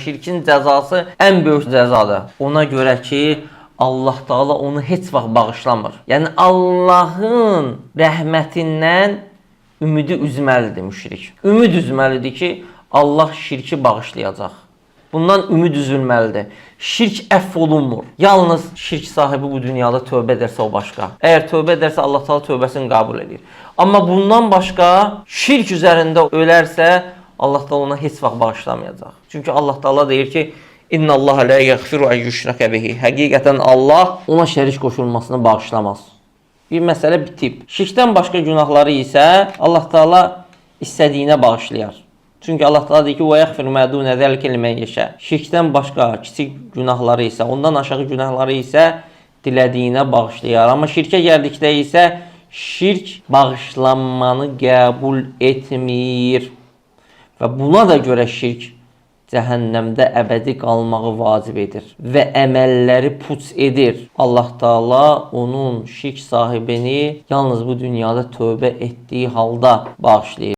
şirkin cəzası ən böyük cəzadır. Ona görə ki, Allah Taala onu heç vaxt bağışlamır. Yəni Allahın rəhmətindən ümidi üzməlidir müşrik. Ümid üzməlidir ki, Allah şirki bağışlayacaq. Bundan ümid üzülməlidir. Şirk əff olunmur. Yalnız şirk sahibi bu dünyada tövbə edərsə o başqa. Əgər tövbə edərsə Allah Taala tövbəsini qəbul edir. Amma bundan başqa şirk üzərində ölərsə Allah Taala ona heç vaxt bağışlamayacaq. Çünki Allah Taala deyir ki, İnna Allah la yaghfiru an yushraka bihi. Həqiqətən Allah ona şərik qoşulmasını bağışlamaz. Bir məsələ bitib. Şirkdən başqa günahları isə Allah Taala istədiyinə bağışlayar. Çünki Allah Taala deyir ki, "Və yaghfiru ma dun zalika limen yasha." Şirkdən başqa kiçik günahları isə, ondan aşağı günahları isə dilədiyinə bağışlayar. Amma şirkə gəldikdə isə şirk bağışlanmanı qəbul etmir. Və buna da görə şirk cəhənnəmdə əbədi qalmağı vacib edir və əməlləri puç edir. Allah Taala onun şirk sahibini yalnız bu dünyada tövbə etdiyi halda bağışlayır.